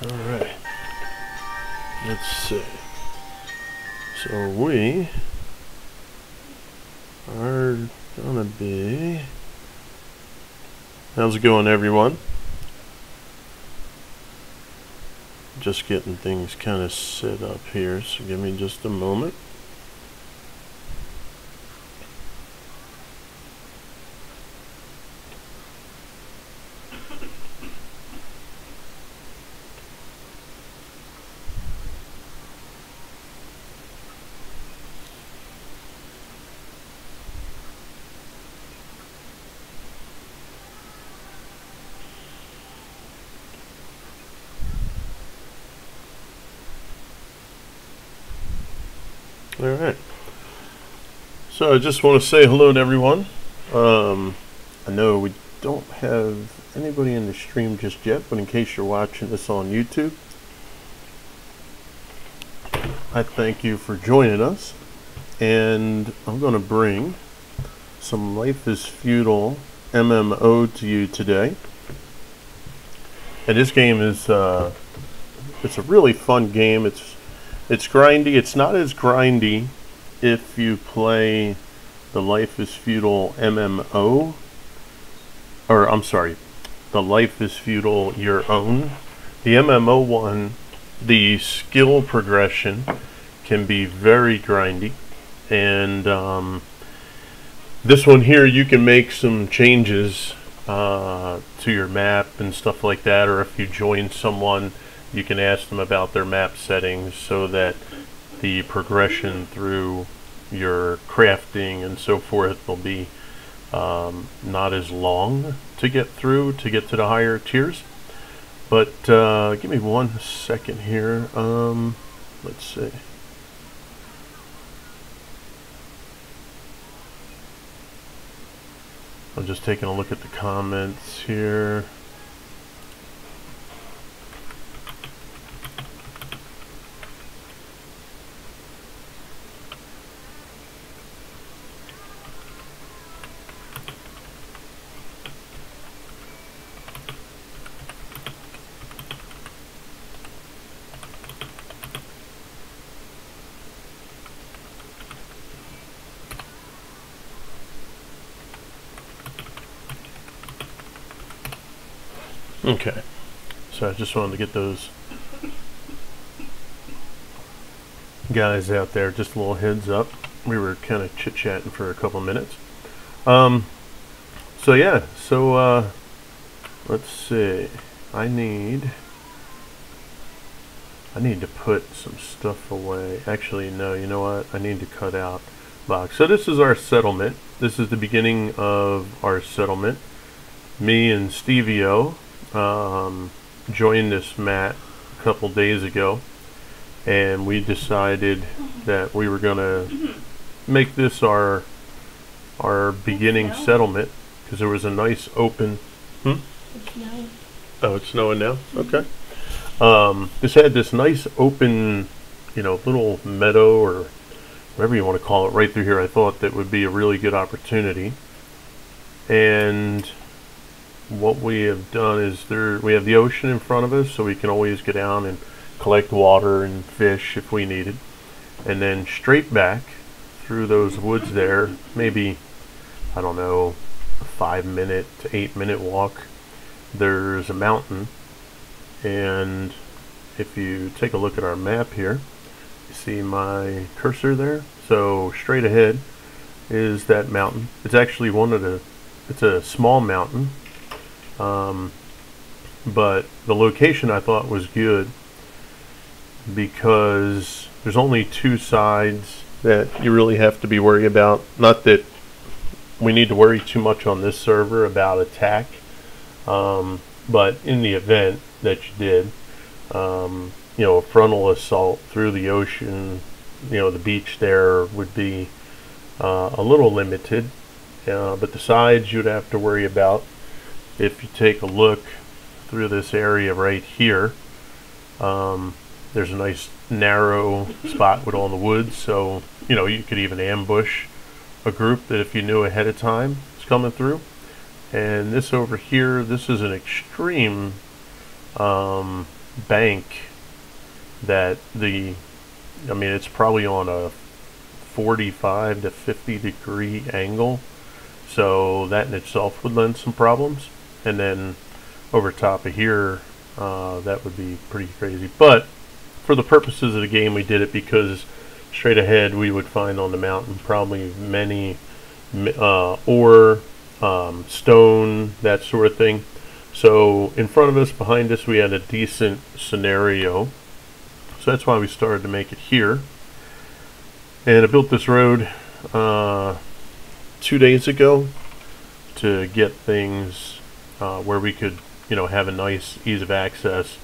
Alright. Let's see. So we are gonna be... How's it going, everyone? Just getting things kind of set up here, so give me just a moment. Alright, so I just want to say hello to everyone. I know we don't have anybody in the stream just yet, but in case you're watching this on YouTube, I thank you for joining us. And I'm going to bring some Life is Feudal MMO to you today. And this game is it's a really fun game. It's grindy. It's not as grindy if you play the Life is Feudal MMO, or I'm sorry, the Life is Feudal Your Own. The MMO one, the skill progression can be very grindy, and this one here you can make some changes to your map and stuff like that, or if you join someone, you can ask them about their map settings so that the progression through your crafting and so forth will be not as long to get through to get to the higher tiers. But give me 1 second here. Let's see. I'm just taking a look at the comments here. Okay, so I just wanted to get those guys out there, just a little heads up. We were kind of chit-chatting for a couple minutes. So yeah, so let's see. I need to put some stuff away. Actually, no, you know what? I need to cut out box. So this is our settlement. This is the beginning of our settlement. Me and Stevie-O joined this mat a couple days ago, and we decided that we were gonna make this our beginning settlement because there was a nice open. It's snowing. Oh, it's snowing now. Okay. This had this nice open, you know, little meadow or whatever you want to call it right through here. I thought that would be a really good opportunity, and what we have done is we have the ocean in front of us, so we can always get down and collect water and fish if we needed. And then straight back through those woods there, maybe, I don't know, a 5-minute to 8-minute walk, there's a mountain. And if you take a look at our map here, you see my cursor there? So straight ahead is that mountain. It's actually it's a small mountain. But the location I thought was good because there's only 2 sides that you really have to be worried about. Not that we need to worry too much on this server about attack, but in the event that you did, you know, a frontal assault through the ocean, you know, the beach there would be a little limited, but the sides you'd have to worry about. If you take a look through this area right here, there's a nice narrow spot with all the woods, so you know you could even ambush a group that if you knew ahead of time is coming through. And this over here, this is an extreme bank that I mean, it's probably on a 45 to 50 degree angle. So that in itself would lend some problems. And then over top of here, that would be pretty crazy. But for the purposes of the game, we did it because straight ahead we would find on the mountain probably many ore, stone, that sort of thing. So in front of us, behind us, we had a decent scenario. So that's why we started to make it here. And I built this road 2 days ago to get things where we could, have a nice ease of access.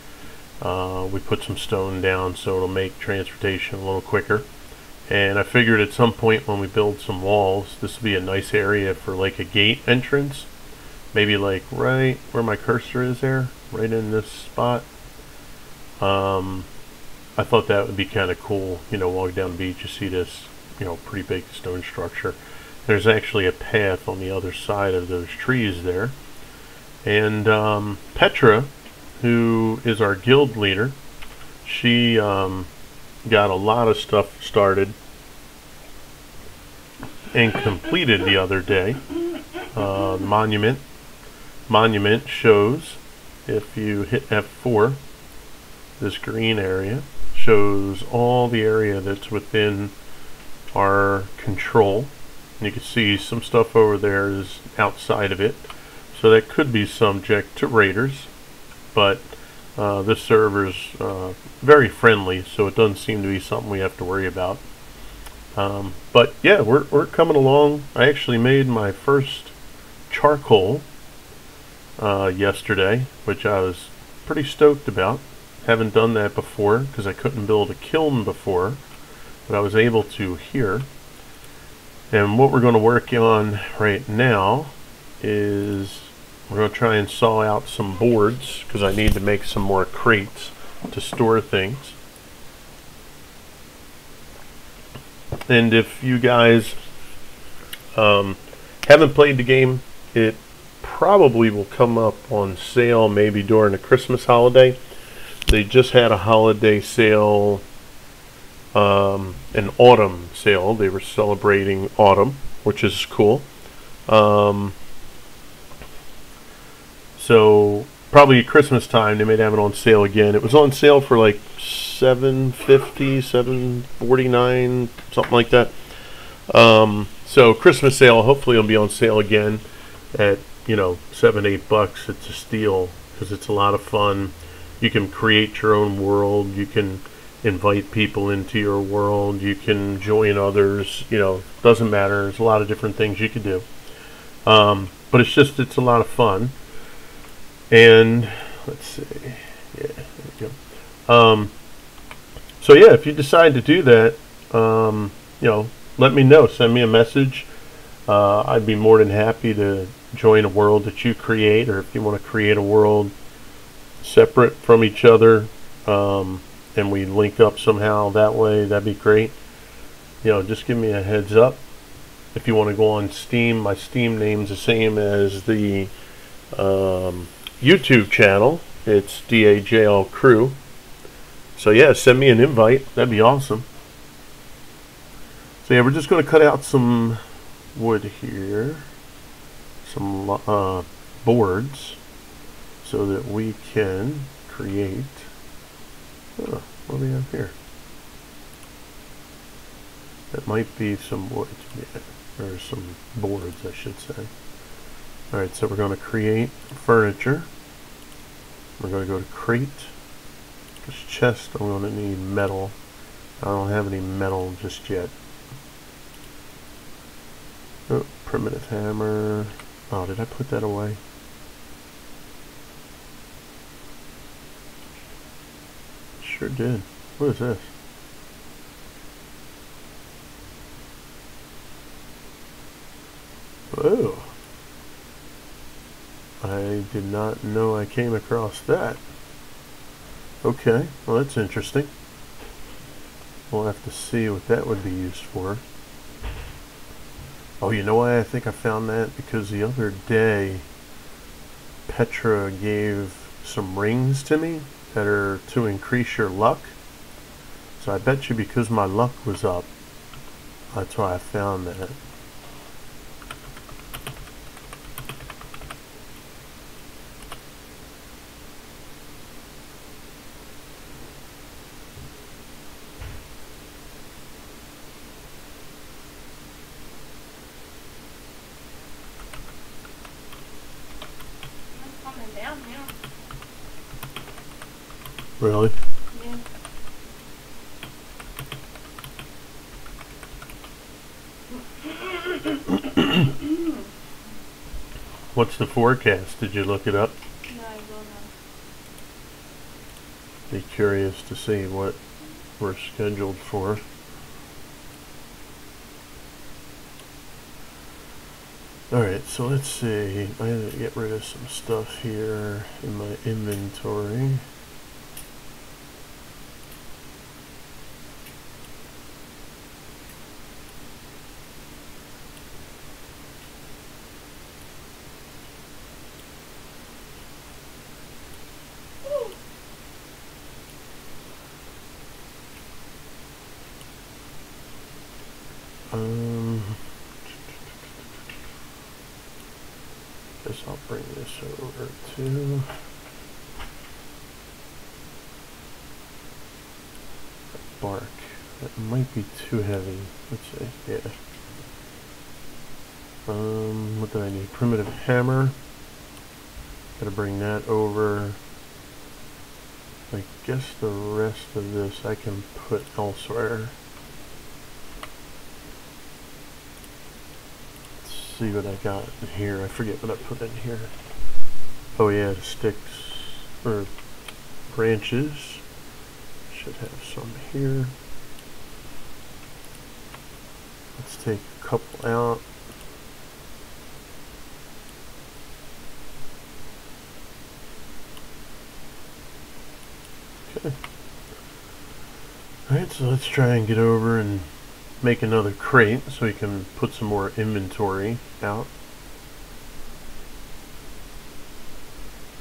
We put some stone down so it'll make transportation a little quicker. And I figured at some point when we build some walls, this would be a nice area for like a gate entrance. Maybe like right where my cursor is there, right in this spot. I thought that would be kind of cool, walking down the beach, you see this, pretty big stone structure. There's actually a path on the other side of those trees there. And Petra, who is our guild leader, she got a lot of stuff started and completed the other day. Monument shows, if you hit F4, this green area shows all the area that's within our control. And you can see some stuff over there is outside of it, so that could be subject to raiders, but this server is very friendly, so it doesn't seem to be something we have to worry about. But yeah, we're coming along. I actually made my first charcoal yesterday, which I was pretty stoked about. Haven't done that before because I couldn't build a kiln before, but I was able to here. And what we're going to work on right now is we're going to try and saw out some boards because I need to make some more crates to store things. And if you guys haven't played the game, it probably will come up on sale maybe during the Christmas holiday. They just had a holiday sale, an autumn sale. They were celebrating autumn, which is cool. So probably Christmas time they may have it on sale again. It was on sale for like $7.50, $7.49, something like that. So Christmas sale, hopefully it'll be on sale again at $7, $8. It's a steal because it's a lot of fun. You can create your own world. You can invite people into your world. You can join others. Doesn't matter. There's a lot of different things you can do. But it's a lot of fun. And let's see. Yeah, there we go. So yeah, if you decide to do that, let me know. Send me a message. I'd be more than happy to join a world that you create, or if you want to create a world separate from each other, and we link up somehow that way, that'd be great. Just give me a heads up. If you want to go on Steam, my Steam name's the same as the YouTube channel. It's DAJL Crew. So yeah, send me an invite. That'd be awesome. So yeah, we're just going to cut out some wood here, some boards, so that we can create. What do we have here? That might be some wood, yeah, or some boards, I should say. Alright, so we're going to create furniture. We're going to go to crate. This chest, I'm going to need metal. I don't have any metal just yet. Oh, primitive hammer. Oh, did I put that away? Sure did. What is this? Oh. I did not know I came across that. Okay, well that's interesting. We'll have to see what that would be used for. Oh, you know why I think I found that? Because the other day Petra gave some rings to me that are to increase your luck. So I bet you because my luck was up, that's why I found that. Down now. Really? Yeah. What's the forecast? Did you look it up? No, I will not. Be curious to see what we're scheduled for. Alright, so let's see. I gotta get rid of some stuff here in my inventory. Guess I'll bring this over to bark. That might be too heavy. Let's see. Yeah. What do I need? Primitive hammer. Gotta bring that over. I guess the rest of this I can put elsewhere. See what I got in here. I forget what I put in here. Oh yeah, the sticks or branches. Should have some here. Let's take a couple out. Okay. Alright, so let's try and get over and make another crate so we can put some more inventory out.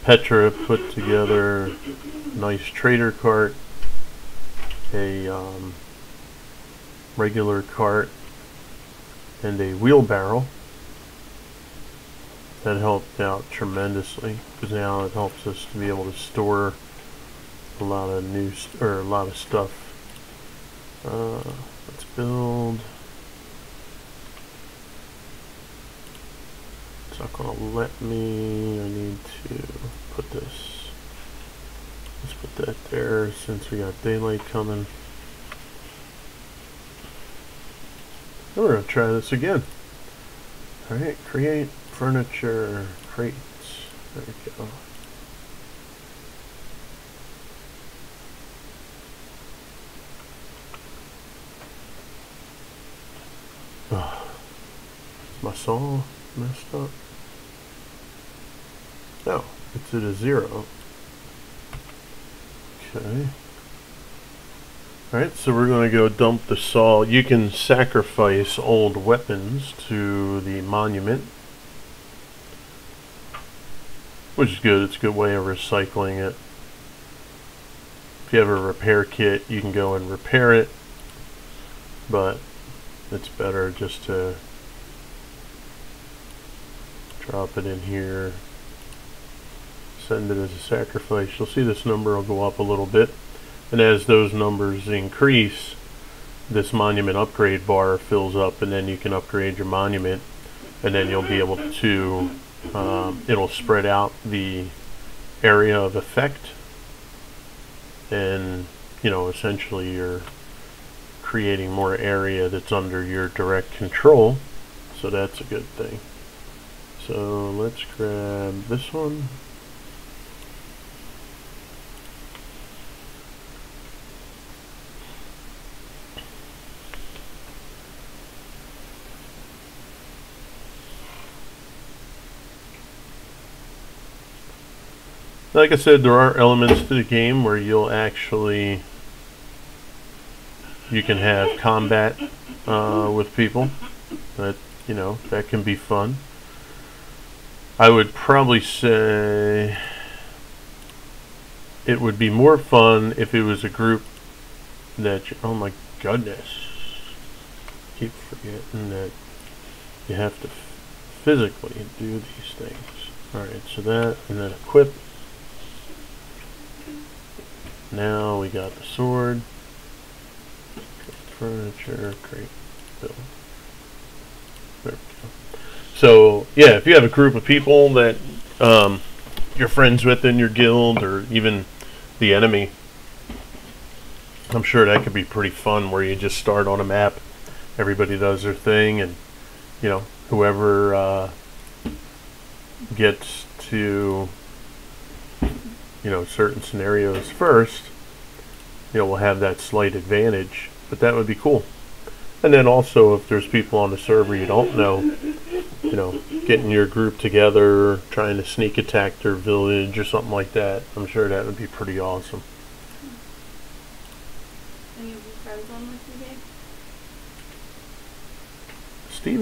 Petra put together a nice trader cart, a regular cart, and a wheelbarrow. That helped out tremendously because now it helps us to be able to store a lot of a lot of stuff. Let's build. It's not gonna let me. I need to put this. Let's put that there since we got daylight coming. And we're gonna try this again. Alright, create furniture crates. There we go. Oh, is my saw messed up? No, it's at a 0. Okay. Alright, so we're going to go dump the saw. You can sacrifice old weapons to the monument, which is good. It's a good way of recycling it. If you have a repair kit, you can go and repair it, but it's better just to drop it in here, send it as a sacrifice. You'll see this number will go up a little bit, and as those numbers increase, this monument upgrade bar fills up, and then you can upgrade your monument, and then you'll be able to it'll spread out the area of effect, and essentially you're creating more area that's under your direct control, so that's a good thing. So let's grab this one. Like I said, there are elements to the game where you can have combat with people. That can be fun. I would probably say it would be more fun if it was a group that oh my goodness, keep forgetting that you have to physically do these things. Alright, so that, and then equip. Now we got the sword, furniture, crate, build. There we go. So yeah, if you have a group of people that you're friends with in your guild, or even the enemy, I'm sure that could be pretty fun, where you just start on a map, everybody does their thing, and you know, whoever gets to, you know, certain scenarios first, you know, will have that slight advantage. But that would be cool. And then also, if there's people on the server you don't know, you know, getting your group together, trying to sneak attack their village or something like that, I'm sure that would be pretty awesome. Any of your friends on with you, Gabe?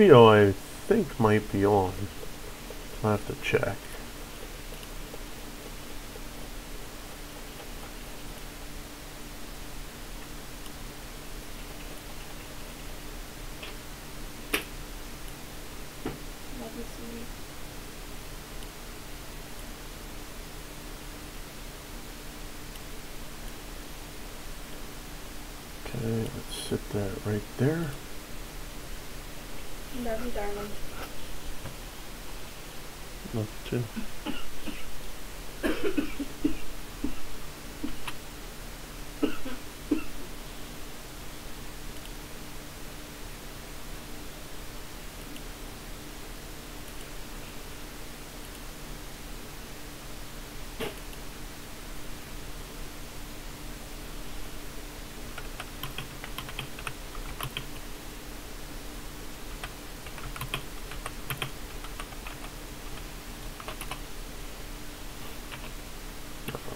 Stevio, I think, might be on. I'll have to check. Let me see. Okay, let's sit that right there. Love you, darling. Love too.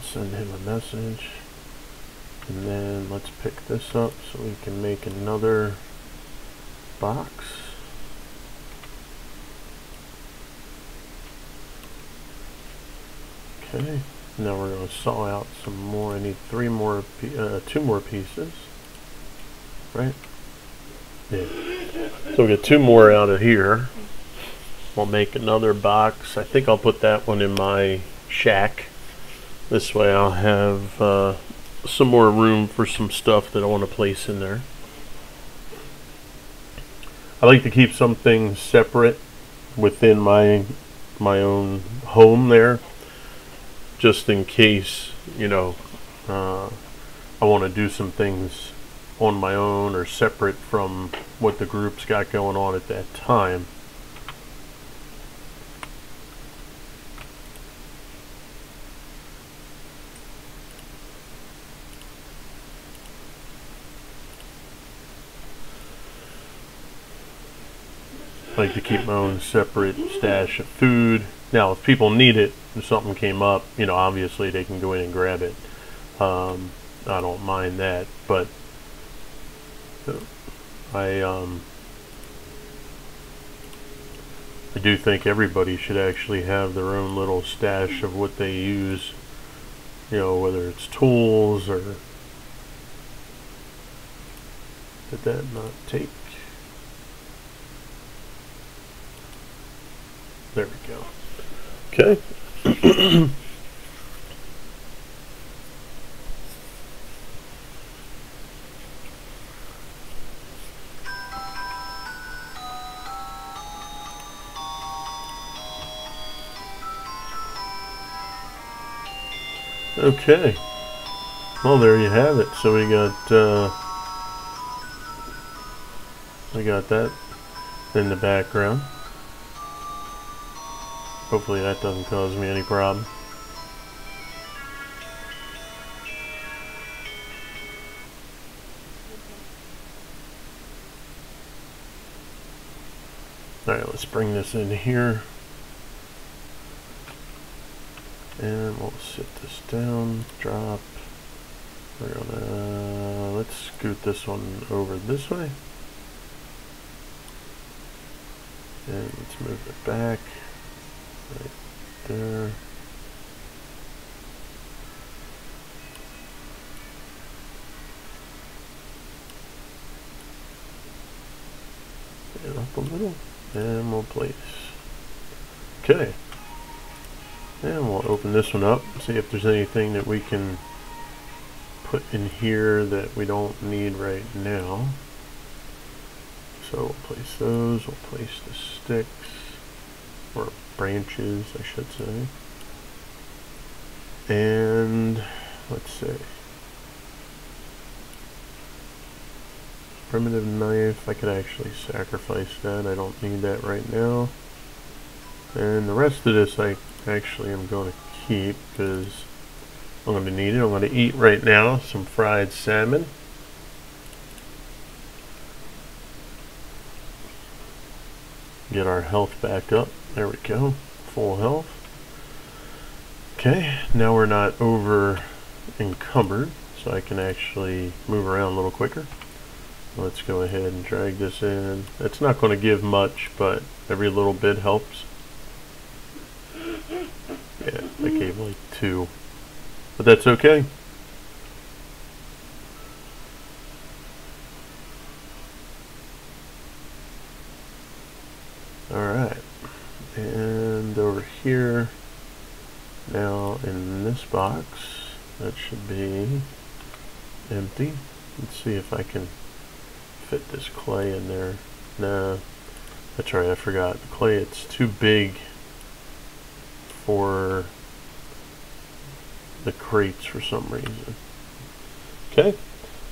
Send him a message, and then let's pick this up so we can make another box. Okay, now we're going to saw out some more. I need two more pieces, right? Yeah. So we get two more out of here. We'll make another box. I think I'll put that one in my shack. This way I'll have some more room for some stuff that I want to place in there. I like to keep some things separate within my own home there, just in case, you know, I want to do some things on my own or separate from what the group's got going on at that time. I like to keep my own separate stash of food. Now, if people need it, if something came up, you know, obviously they can go in and grab it. I don't mind that, but I do think everybody should actually have their own little stash of what they use. You know, whether it's tools or... Did that not take? There we go. Okay. Okay. Well, there you have it. So we got that in the background. Hopefully that doesn't cause me any problem. Alright, let's bring this in here. And we'll sit this down, drop. We're gonna, let's scoot this one over this way. And let's move it back. Right there. And up a little, and we'll place. Okay. And we'll open this one up, see if there's anything that we can put in here that we don't need right now. So we'll place those, we'll place the sticks, or branches I should say. And let's see. Primitive knife, I could actually sacrifice that, I don't need that right now. And the rest of this I actually am going to keep because I'm going to need it. I'm going to eat right now some fried salmon. Get our health back up. There we go. Full health. Okay, now we're not over encumbered, so I can actually move around a little quicker. Let's go ahead and drag this in. It's not going to give much, but every little bit helps. Yeah, I gave like 2. But that's okay. Alright. And over here, now in this box, that should be empty. Let's see if I can fit this clay in there. Nah, that's right, I forgot. The clay, it's too big for the crates for some reason. Okay,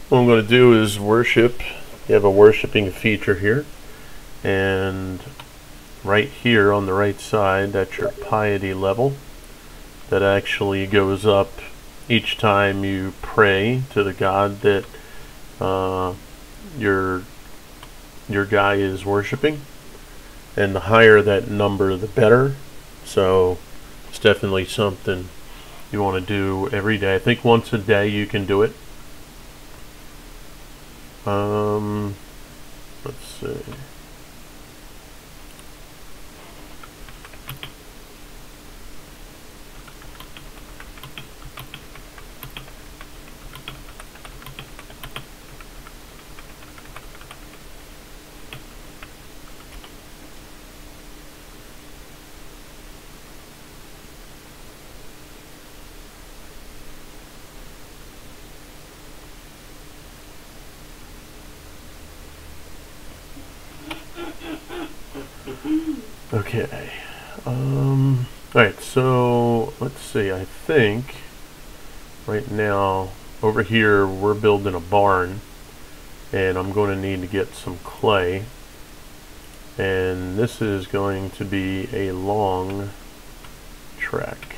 what I'm going to do is worship. You have a worshiping feature here, and right here on the right side, that's your piety level. That actually goes up each time you pray to the god that your guy is worshiping, and the higher that number, the better. So it's definitely something you want to do every day. I think once a day you can do it. Let's see. Okay. Alright, so let's see. I think right now over here we're building a barn, and I'm going to need to get some clay, and this is going to be a long trek,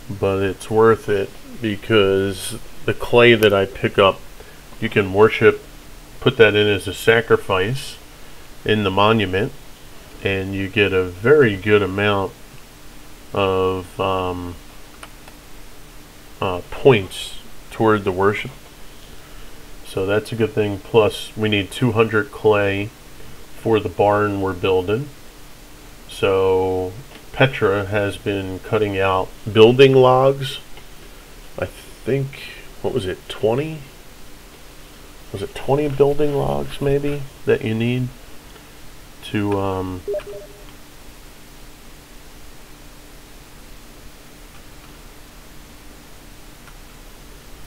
but it's worth it because the clay that I pick up, you can worship, put that in as a sacrifice in the monument, and you get a very good amount of points toward the worship. So that's a good thing. Plus we need 200 clay for the barn we're building. So Petra has been cutting out building logs. I think, what was it, 20? Was it 20 building logs maybe that you need to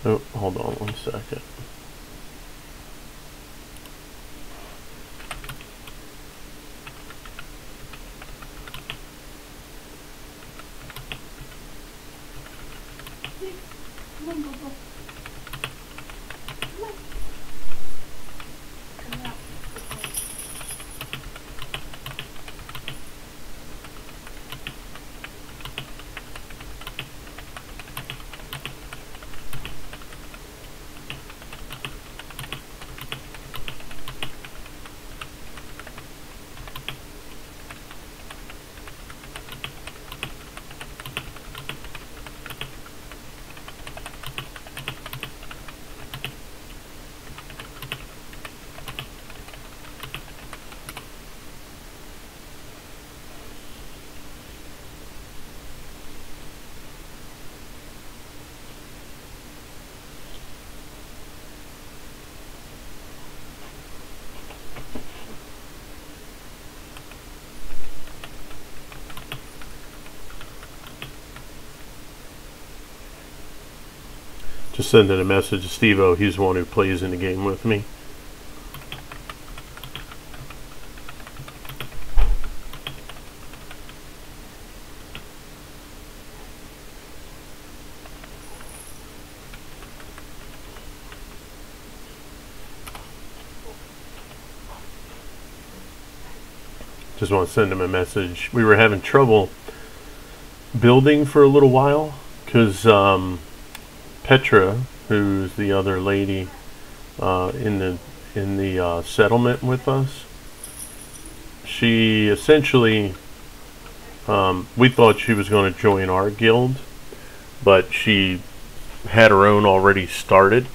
oh, hold on one second. Come on, Bobo. Come on. Come out. Just sending a message to Steve-O. He's the one who plays in the game with me. Just want to send him a message. We were having trouble building for a little while because Petra, who's the other lady in the settlement with us, she essentially we thought she was going to join our guild, but she had her own already started,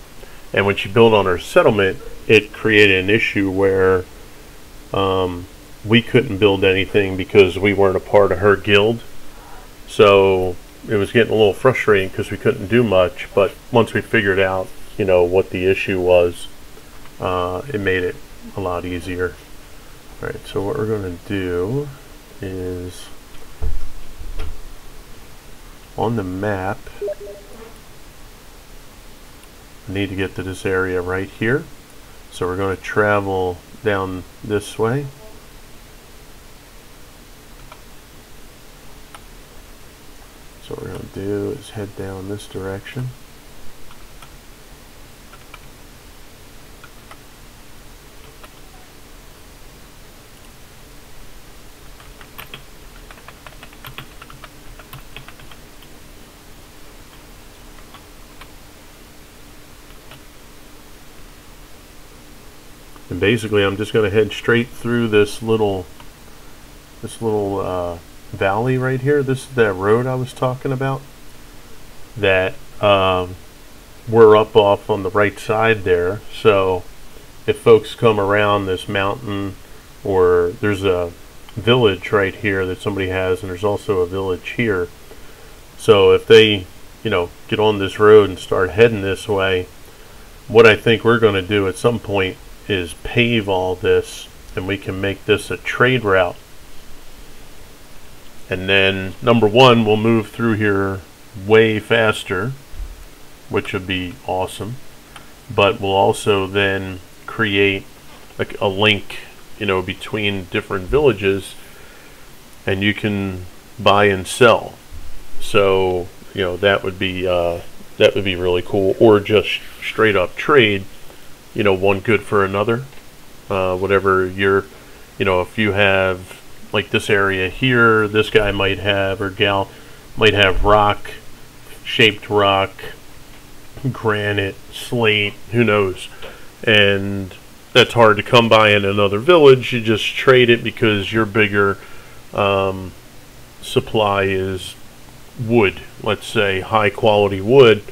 and when she built on her settlement, it created an issue where we couldn't build anything because we weren't a part of her guild. So it was getting a little frustrating because we couldn't do much, but once we figured out, you know, what the issue was, it made it a lot easier. Alright, so what we're going to do is on the map, I need to get to this area right here. So we're going to travel down this way. So what we're going to do is head down this direction. And basically I'm just going to head straight through this little valley right here. This is that road I was talking about that we're up off on the right side there. So if folks come around this mountain, or there's a village right here that somebody has, and there's also a village here. So if they, you know, get on this road and start heading this way, what I think we're going to do at some point is pave all this, and we can make this a trade route. And then, number one, we'll move through here way faster, which would be awesome. But we'll also then create a link, you know, between different villages, and you can buy and sell. So, you know, that would be really cool. Or just straight up trade, you know, one good for another. Whatever you're, you know, if you have like this area here, this guy might have, or gal might have rock, shaped rock, granite, slate, who knows. And that's hard to come by in another village. You just trade it because your bigger supply is wood, let's say high quality wood.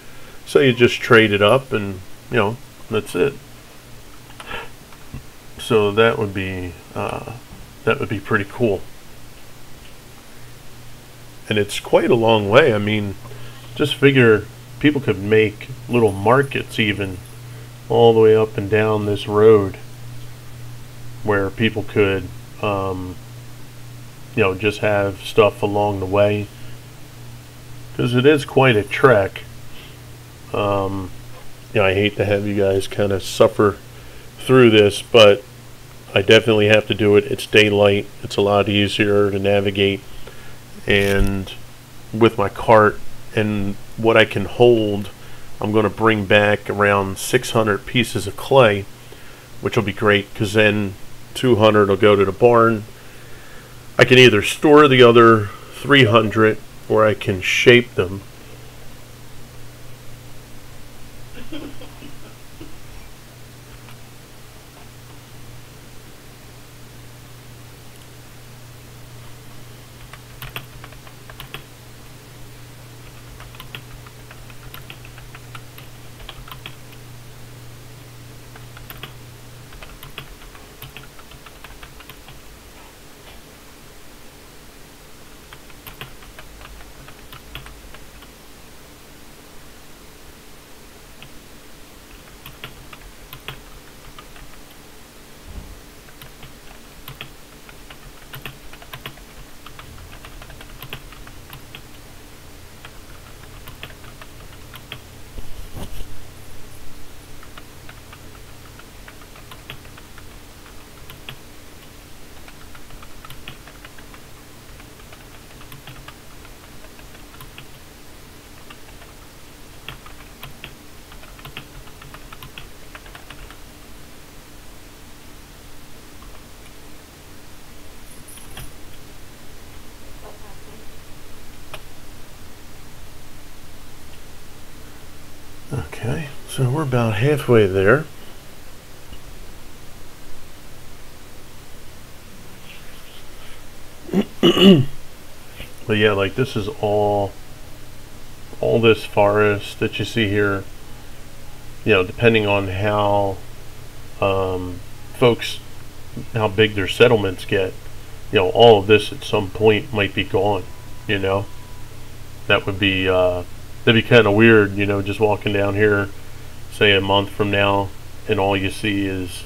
So you just trade it up, and you know, that's it. So that would be pretty cool. And it's quite a long way. I mean, just figure people could make little markets even all the way up and down this road where people could you know, just have stuff along the way, because it is quite a trek. You know, I hate to have you guys kind of suffer through this, but I definitely have to do it. It's daylight. It's a lot easier to navigate, and with my cart and what I can hold, I'm going to bring back around 600 pieces of clay, which will be great, because then 200 will go to the barn. I can either store the other 300, or I can shape them. So we're about halfway there. But yeah, like this is all this forest that you see here, you know, depending on how folks, how big their settlements get, you know, all of this at some point might be gone, you know. That would be that'd be kind of weird, you know, just walking down here, say a month from now, and all you see is,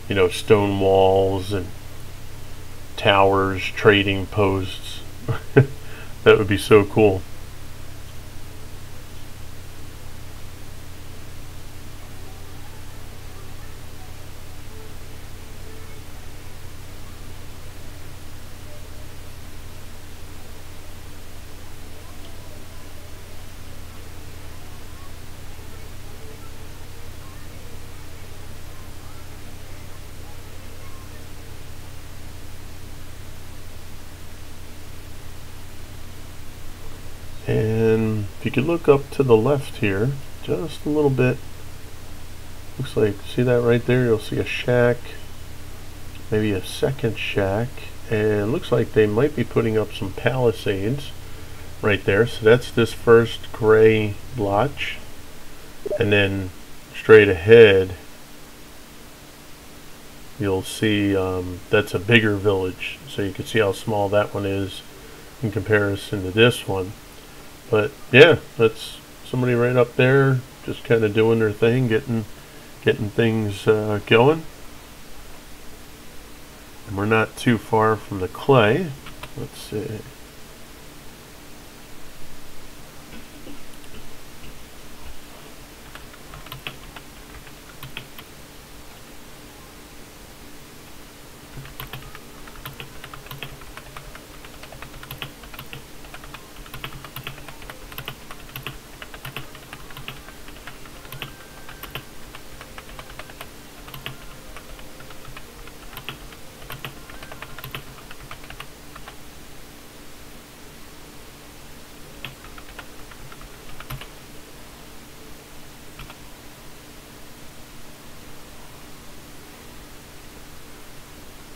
you know, stone walls and towers, trading posts. That would be so cool. And if you could look up to the left here, just a little bit, looks like, see that right there? You'll see a shack, maybe a second shack, and looks like they might be putting up some palisades right there. So that's this first gray blotch, and then straight ahead you'll see that's a bigger village, so you can see how small that one is in comparison to this one. But yeah, that's somebody right up there just kind of doing their thing, getting things going. And we're not too far from the clay. Let's see.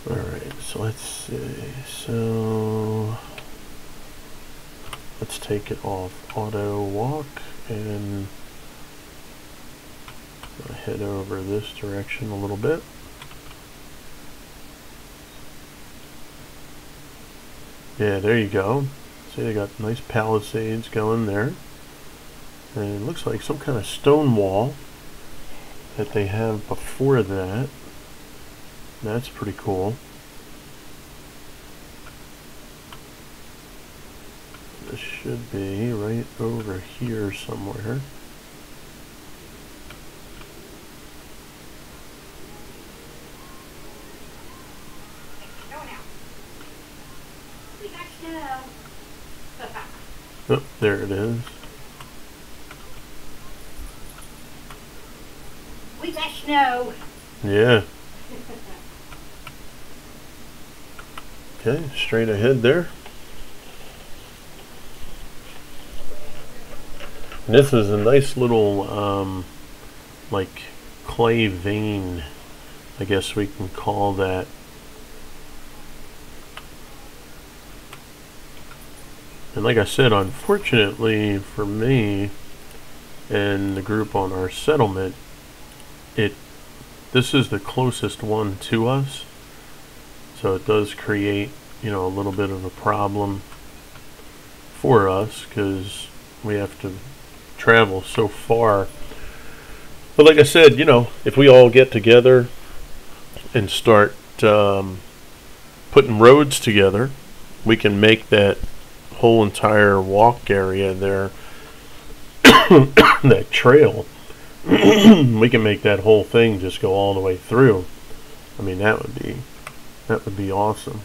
Alright, so let's see. So let's take it off auto walk and head over this direction a little bit. Yeah, there you go. See, they got nice palisades going there. And it looks like some kind of stone wall that they have before that. That's pretty cool. This should be right over here somewhere. Oh, there it is. We got snow. Yeah. Okay, straight ahead there. And this is a nice little like clay vein, I guess we can call that. And like I said, unfortunately for me and the group on our settlement, this is the closest one to us. So it does create, you know, a little bit of a problem for us because we have to travel so far. But like I said, you know, if we all get together and start putting roads together, we can make that whole entire walk area there, that trail, we can make that whole thing just go all the way through. I mean, that would be awesome.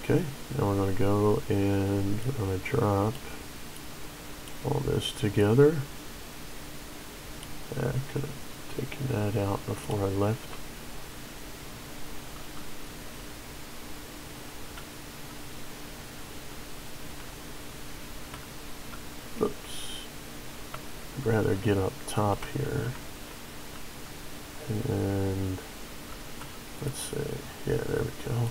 Okay, now we're going to go and we're going to drop all this together. I could have taken that out before I left. I'd rather get up top here. And let's see, yeah, there we go.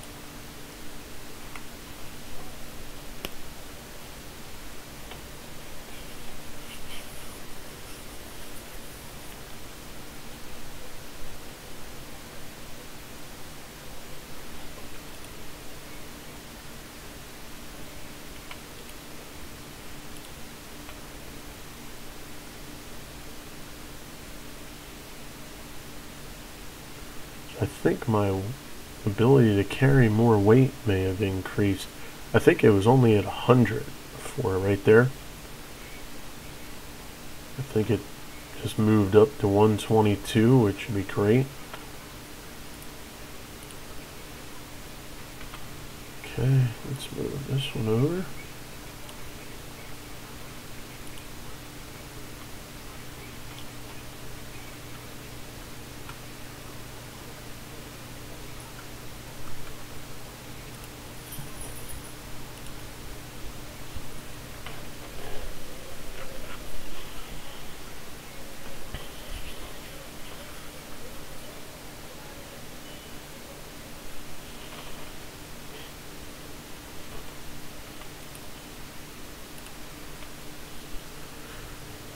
I think my ability to carry more weight may have increased. I think it was only at 100 before, right there. I think it just moved up to 122, which would be great. Okay, let's move this one over.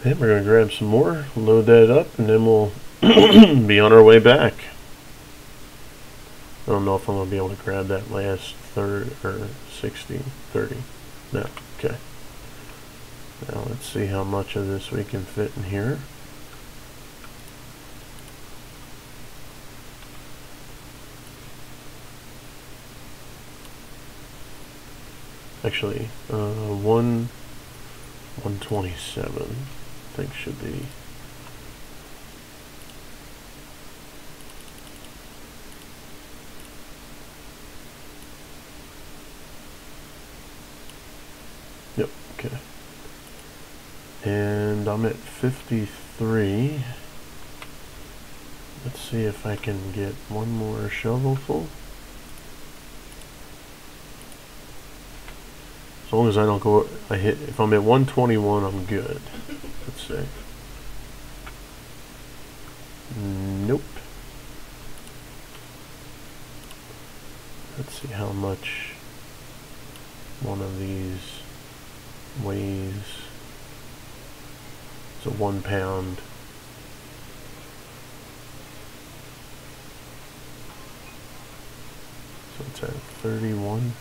And we're going to grab some more, load that up, and then we'll be on our way back. I don't know if I'm going to be able to grab that last third or 60, 30. No, okay. Now let's see how much of this we can fit in here. Actually, 127. I think should be. Yep, okay. And I'm at 53. Let's see if I can get one more shovelful. As long as I don't go, if I'm at 121, I'm good. Let's see. Nope. Let's see how much one of these weighs. It's a 1 pound. So it's at 31.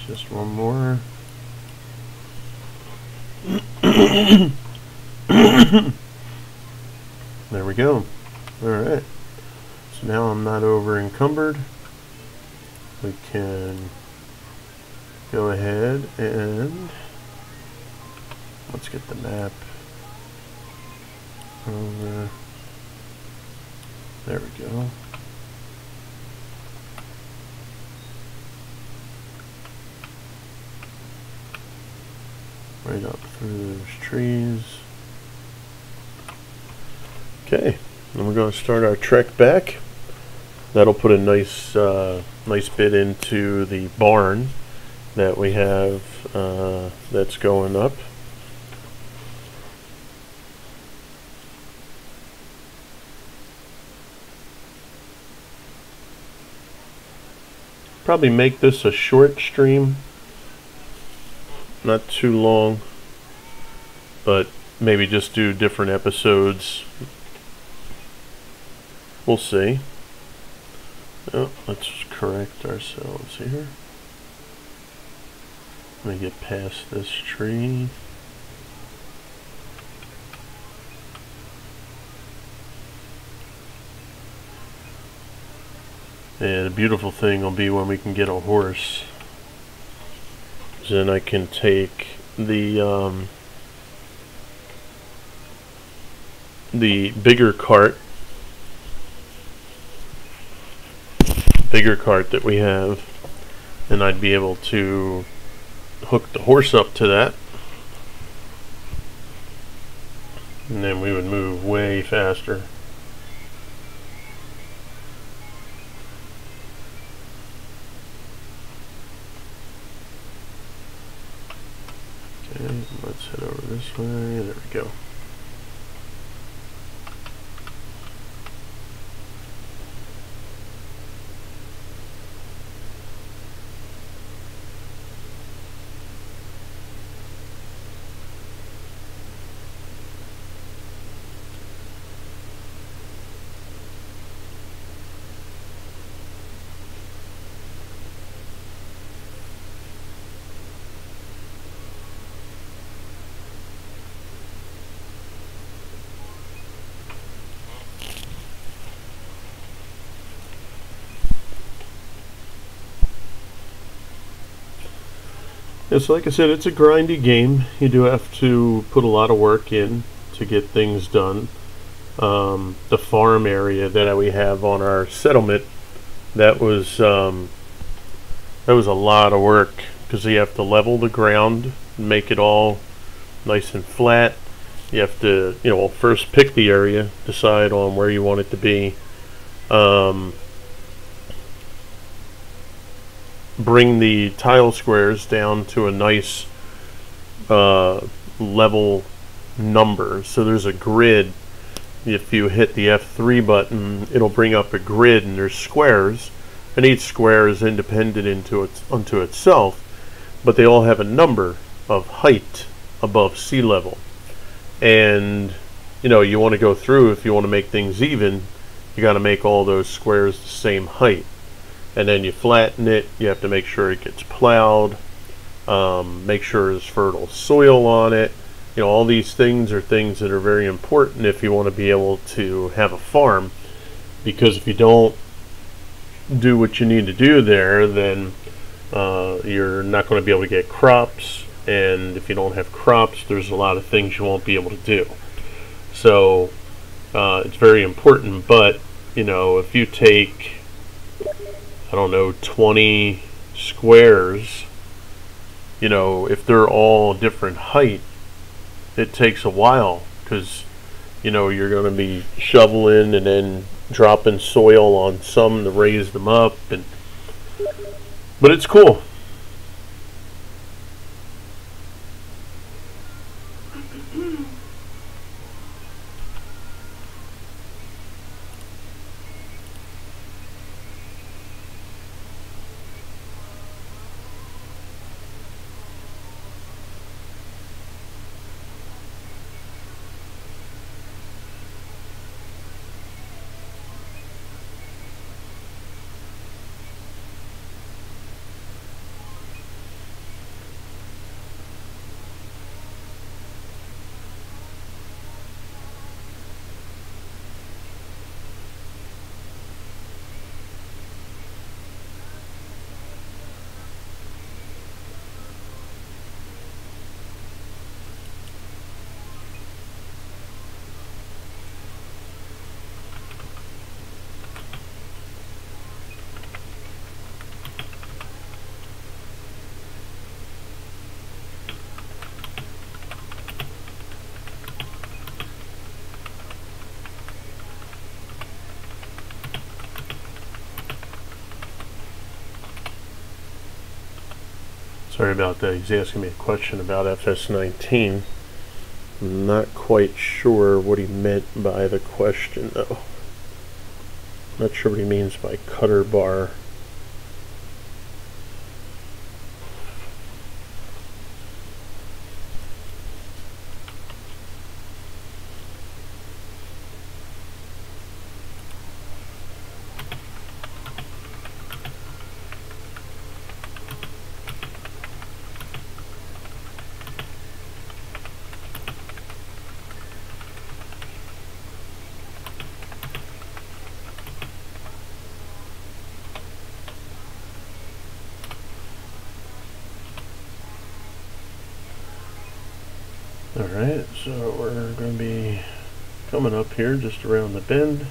Just one more. There we go. Alright. So now I'm not over encumbered. We can go ahead and let's get the map over. There we go. Right up through those trees. Okay, and we're going to start our trek back. That'll put a nice nice bit into the barn that we have that's going up. Probably make this a short stream. Not too long, but maybe just do different episodes. We'll see. Oh, let's correct ourselves here. Let me get past this tree. And the beautiful thing will be when we can get a horse. Then I can take the the bigger cart that we have, and I'd be able to hook the horse up to that, and then we would move way faster. Okay, let's head over this way. There we go. Yes, like I said, it's a grindy game. You do have to put a lot of work in to get things done. The farm area that we have on our settlement, that was a lot of work, because you have to level the ground and make it all nice and flat. You have to, first pick the area, decide on where you want it to be. Bring the tile squares down to a nice level number. So there's a grid. If you hit the F3 button, it'll bring up a grid, and there's squares, and each square is independent unto itself, but they all have a number of height above sea level. And you want to go through, if you want to make things even, you got to make all those squares the same height. And then you flatten it. You have to make sure it gets plowed, make sure there's fertile soil on it. All these things are things that are very important if you want to be able to have a farm, because if you don't do what you need to do there, then you're not going to be able to get crops, and if you don't have crops, there's a lot of things you won't be able to do. So it's very important. But if you take, I don't know, 20 squares, if they're all different height, it takes a while, because you're going to be shoveling and then dropping soil on some to raise them up, but it's cool. Sorry about that. He's asking me a question about FS19. I'm not quite sure what he meant by the question, though. Not sure what he means by cutter bar. Alright, so we're going to be coming up here just around the bend.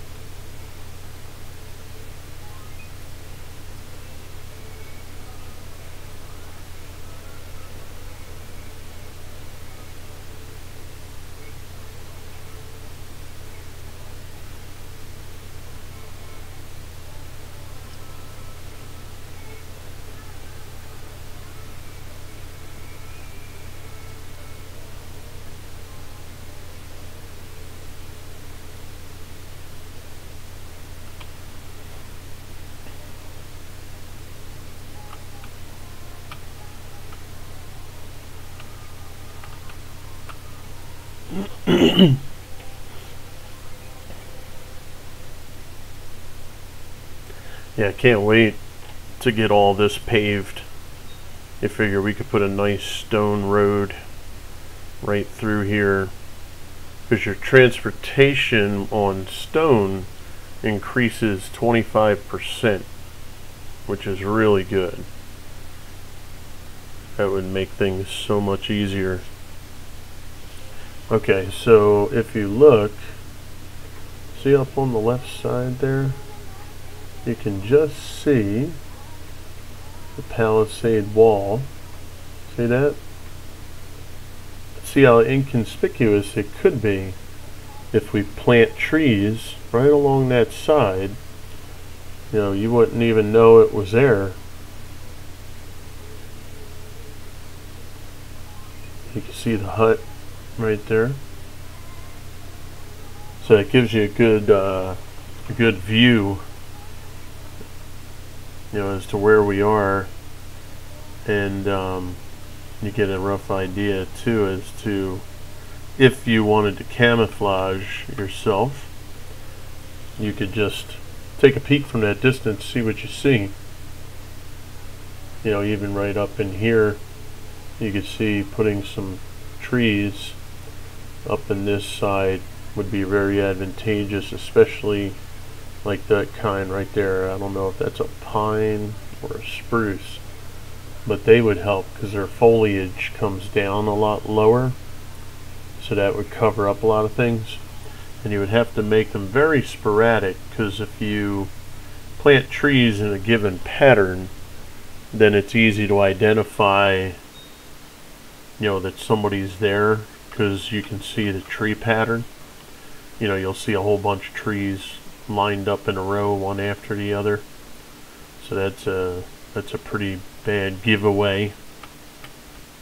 Yeah, can't wait to get all this paved. I figure we could put a nice stone road right through here, because your transportation on stone increases 25%, which is really good. That would make things so much easier. Okay, so if you look, see up on the left side there, you can just see the palisade wall. See that? See how inconspicuous it could be if we plant trees right along that side. You know, you wouldn't even know it was there. You can see the hut right there. So it gives you a good view, you know, as to where we are, and you get a rough idea too as to if you wanted to camouflage yourself, you could just take a peek from that distance, see what you see. You know, even right up in here, you could see putting some trees up in this side would be very advantageous, especially like that kind right there. I don't know if that's a pine or a spruce, but they would help because their foliage comes down a lot lower, so that would cover up a lot of things. And you would have to make them very sporadic, because if you plant trees in a given pattern, then it's easy to identify, you know, that somebody's there, because you can see the tree pattern. You know, you'll see a whole bunch of trees lined up in a row, one after the other. So that's a pretty bad giveaway.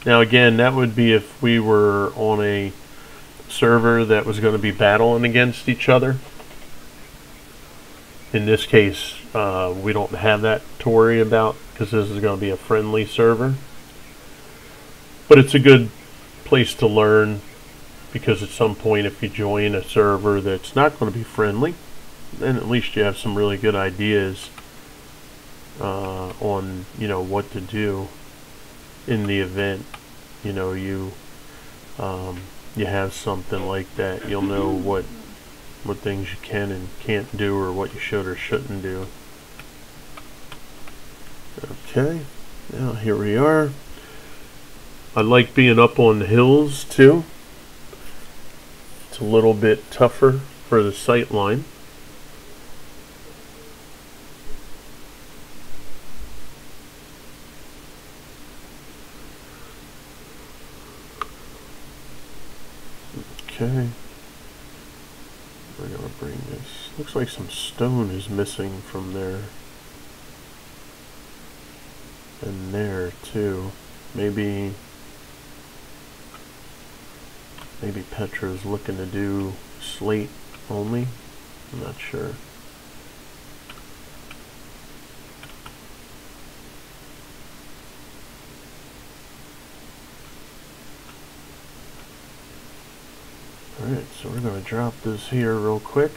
Now again, that would be if we were on a server that was going to be battling against each other. In this case, we don't have that to worry about, because this is going to be a friendly server. But it's a good place to learn, because at some point if you join a server that's not going to be friendly, then at least you have some really good ideas on, you know, what to do in the event, you know, you have something like that. You'll know what things you can and can't do, or what you should or shouldn't do. Okay, now here we are. I like being up on the hills too. It's a little bit tougher for the sight line. Okay, we're going to bring this. Looks like some stone is missing from there. And there too. Maybe Petra's looking to do slate only. I'm not sure. Alright, so we're going to drop this here real quick.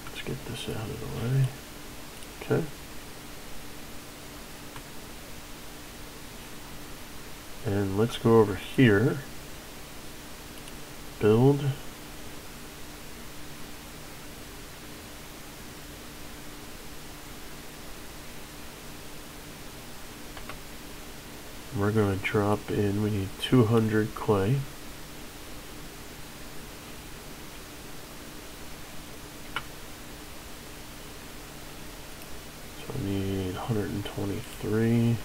Let's get this out of the way. Okay. And let's go over here. Build. We're going to drop in, we need 200 clay. So I need 123.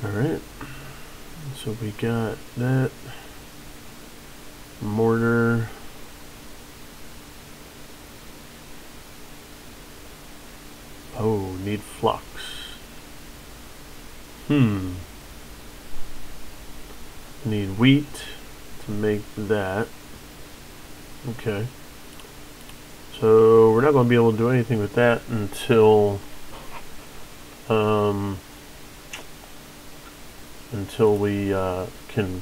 Alright, so we got that mortar. Oh, need flux. Need wheat to make that. Okay. So we're not going to be able to do anything with that until we can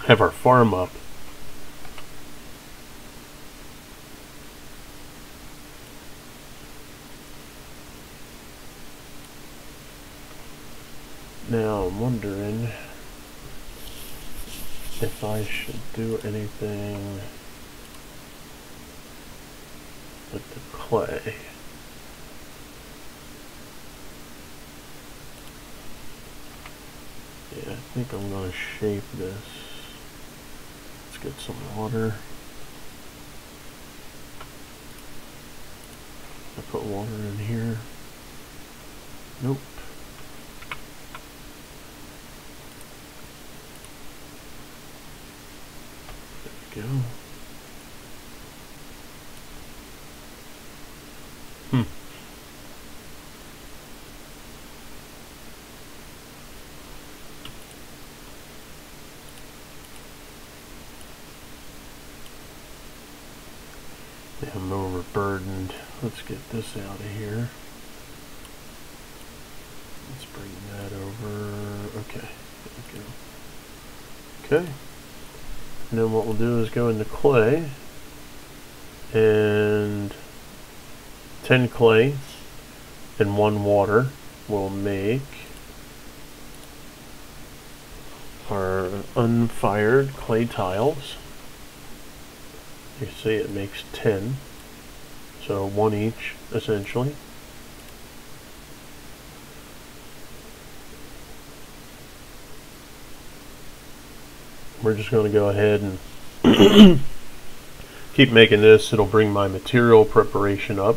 have our farm up. Now I'm wondering if I should do anything with the clay. Yeah, I think I'm going to shape this. Let's get some water. I put water in here. Nope. There we go. Yeah, I'm overburdened. Let's get this out of here. Let's bring that over. Okay, there we go. Okay. And then what we'll do is go into clay, and 10 clay and 1 water will make our unfired clay tiles. You see it makes 10, so 1 each essentially. We're just going to go ahead and keep making this. It'll bring my material preparation up.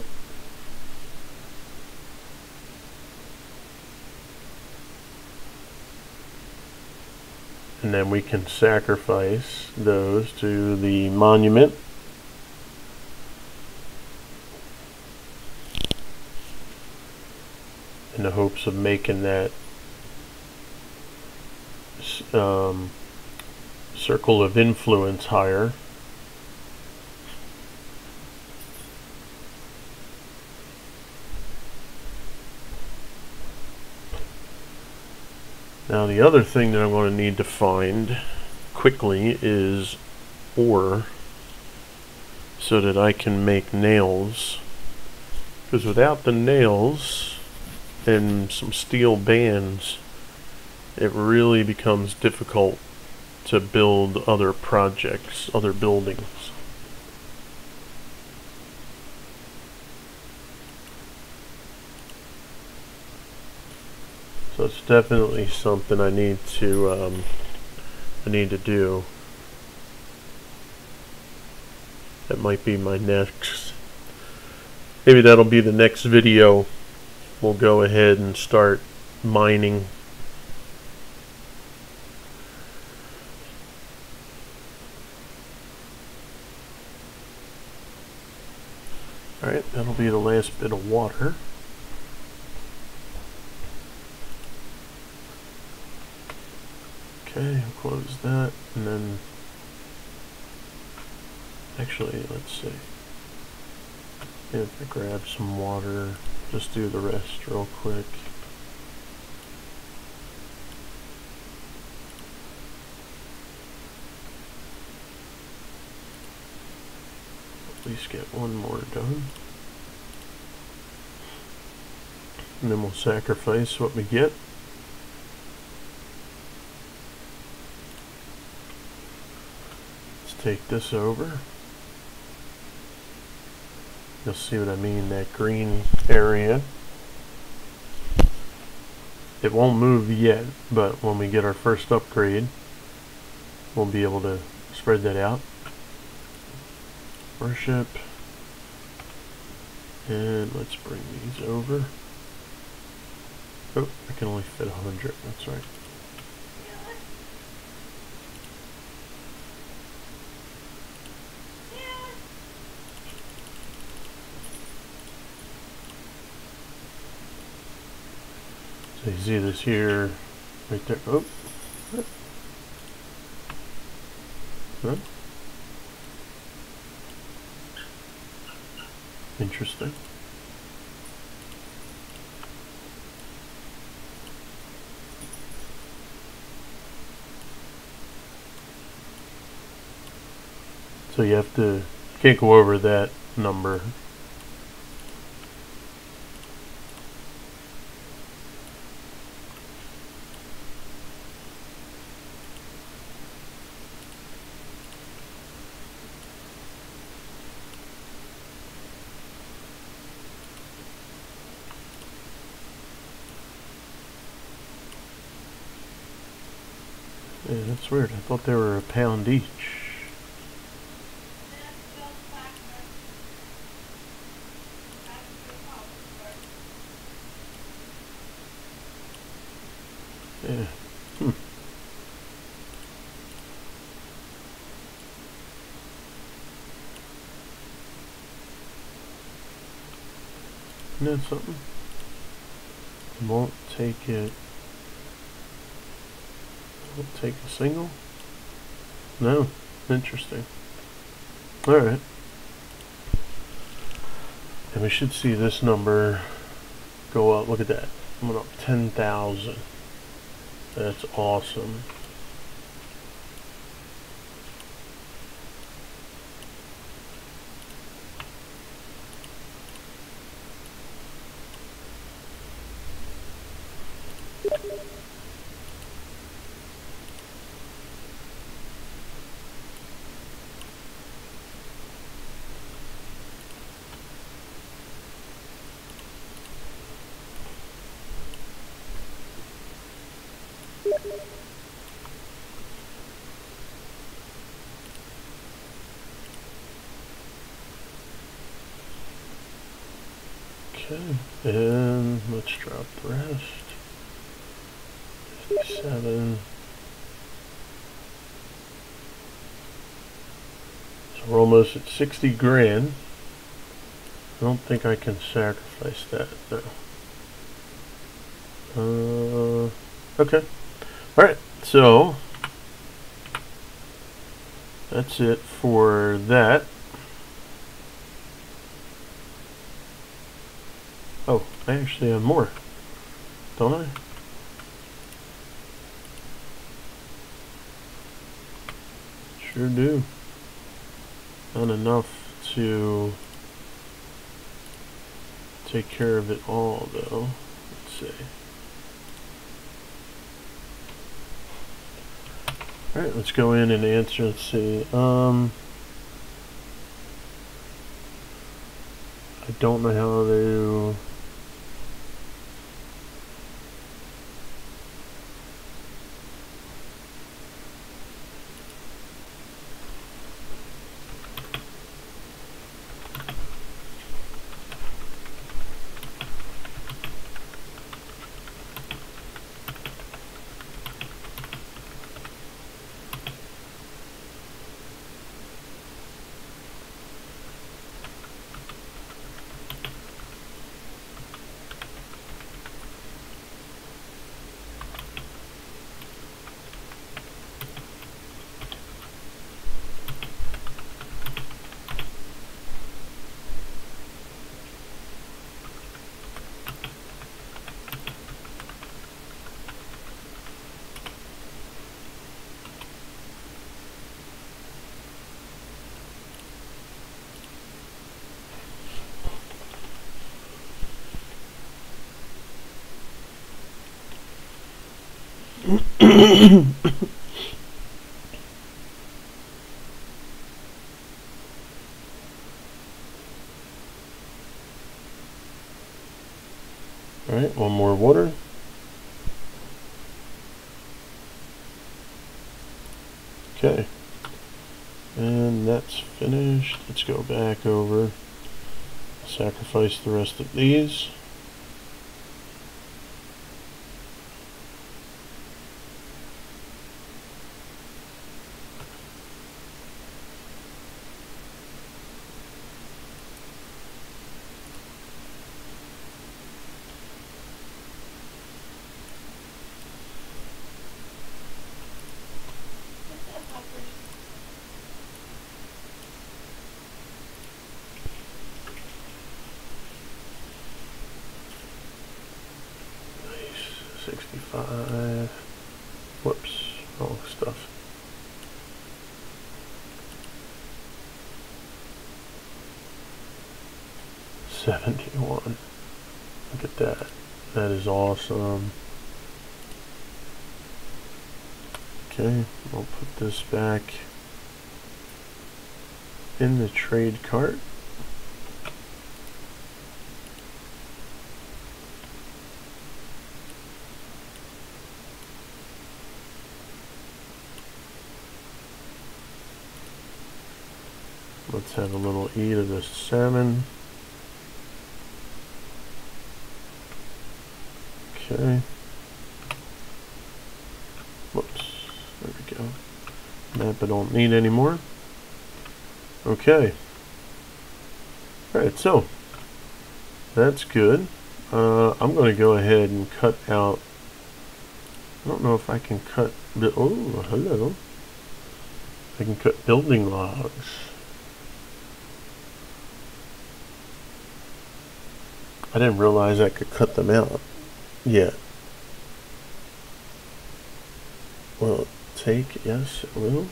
And then we can sacrifice those to the monument. In the hopes of making that circle of influence higher. Now the other thing that I'm going to need to find quickly is ore, so that I can make nails, because without the nails and some steel bands, it really becomes difficult to build other projects, other buildings. So it's definitely something I need to do. That might be my next. Maybe that'll be the next video. We'll go ahead and start mining. Alright, that'll be the last bit of water. Okay, I'll close that, and then actually, let's see. If I grab some water, just do the rest real quick. At least get one more done. And then we'll sacrifice what we get. Let's take this over. You'll see what I mean, that green area. It won't move yet, but when we get our first upgrade, we'll be able to spread that out. Worship. And let's bring these over. Oh, I can only fit 100, that's right. So you see this here, right there. Oh, huh? Interesting. So you have to, can't go over that number. Yeah, that's weird. I thought they were a pound each. Yeah. Isn't that something? Won't take it. Won't take a single? No. Interesting. Alright. And we should see this number go up. Look at that. I went up 10,000. That's awesome. Okay, and let's drop the rest. 57. So we're almost at 60 grand. I don't think I can sacrifice that, no. Okay. Alright, so that's it for that. Oh, I actually have more, don't I? Sure do. Not enough to take care of it all, though. Let's see. Alright, let's go in and answer. Let's see. I don't know how to... Alright, one more water. Okay. And that's finished. Let's go back over. Sacrifice the rest of these. What's that poppers? Nice. 65. Whoops. Wrong stuff. $71. Look at that. That is awesome. Okay, I'll put this back in the trade cart. Let's have a little eat of this salmon. Okay. Whoops. There we go. Map I don't need anymore. Okay. Alright, so that's good. I'm going to go ahead and cut out. I don't know if I can cut. Oh, hello. I can cut building logs. I didn't realize I could cut them out yet. Will it take? Yes, it will.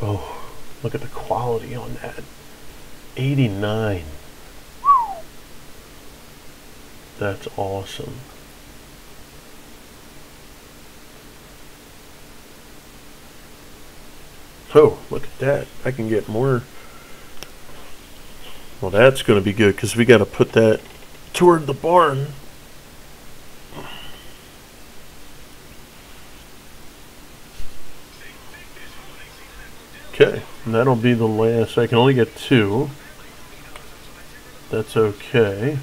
Oh, look at the quality on that. 89. That's awesome. Oh, look at that. I can get more. Well, that's going to be good because we got to put that toward the barn. Okay, and that'll be the last. I can only get 2. That's okay.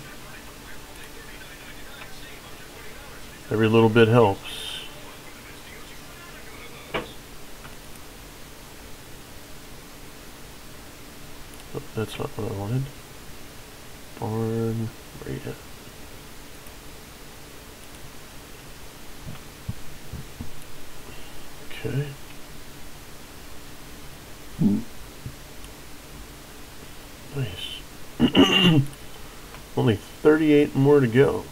Every little bit helps. Oh, that's not what I wanted. Barn, where you at? Okay. Nice. Only 38 more to go.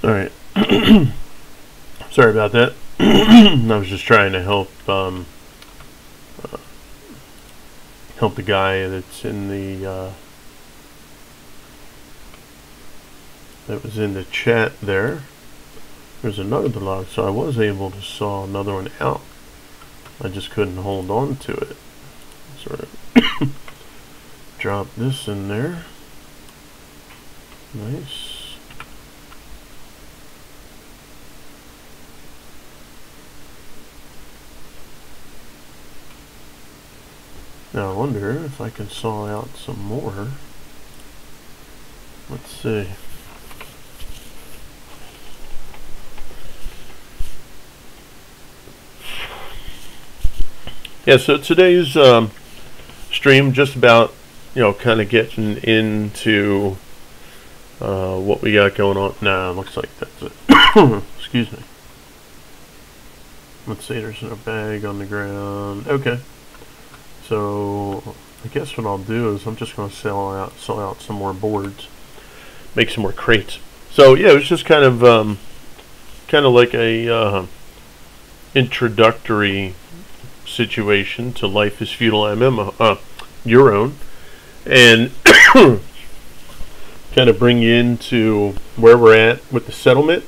All right. Sorry about that. I was just trying to help help the guy that's in the that was in the chat there. There's another log, so I was able to saw another one out. I just couldn't hold on to it. Sort of drop this in there. Nice. Now I wonder if I can saw out some more. Let's see. Yeah, so today's stream just about, kind of getting into what we got going on. Nah, looks like that's it. Excuse me. Let's see, there's no bag on the ground. Okay. So I guess what I'll do is I'm just going to sell out some more boards, make some more crates. So yeah, it was just kind of like a introductory situation to Life is Feudal MMO, your own, and kind of bring you into where we're at with the settlement.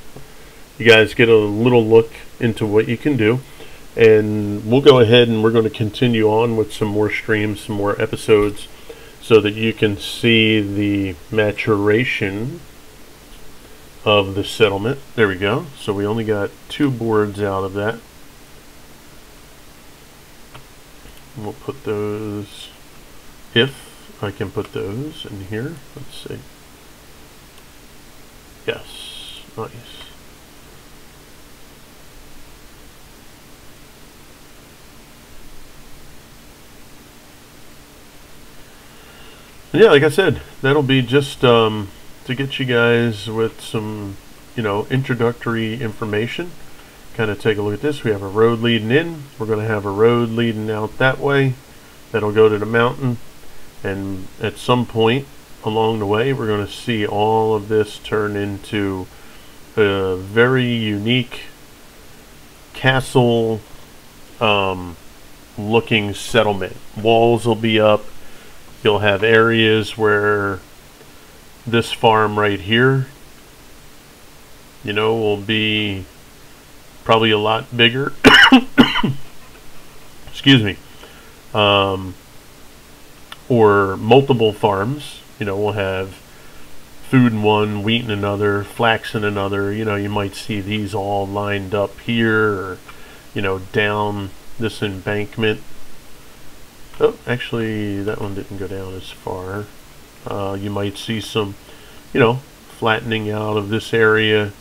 You guys get a little look into what you can do. And we'll go ahead and we're going to continue on with some more streams, some more episodes, so that you can see the maturation of the settlement. There we go. So we only got 2 boards out of that. We'll put those, if I can put those in here. Let's see. Yes, nice. Yeah, like I said, that'll be just to get you guys with some, introductory information. Kind of take a look at this. We have a road leading in. We're going to have a road leading out that way. That'll go to the mountain. And at some point along the way, we're going to see all of this turn into a very unique castle looking settlement. Walls will be up. You'll have areas where this farm right here, will be probably a lot bigger. Excuse me. Or multiple farms. We'll have food in one, wheat in another, flax in another. You might see these all lined up here, or, down this embankment. Oh, actually, that one didn't go down as far. You might see some, flattening out of this area,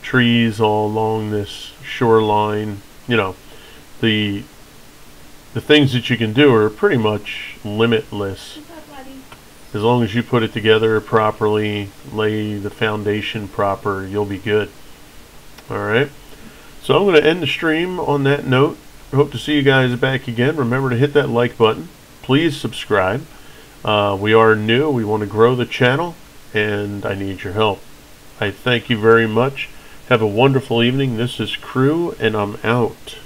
trees all along this shoreline. The things that you can do are pretty much limitless. What's up, buddy? As long as you put it together properly, lay the foundation proper, you'll be good. Alright, so I'm going to end the stream on that note. I hope to see you guys back again. Remember to hit that like button. Please subscribe. We are new. We want to grow the channel, and I need your help. I thank you very much. Have a wonderful evening. This is Crew, and I'm out.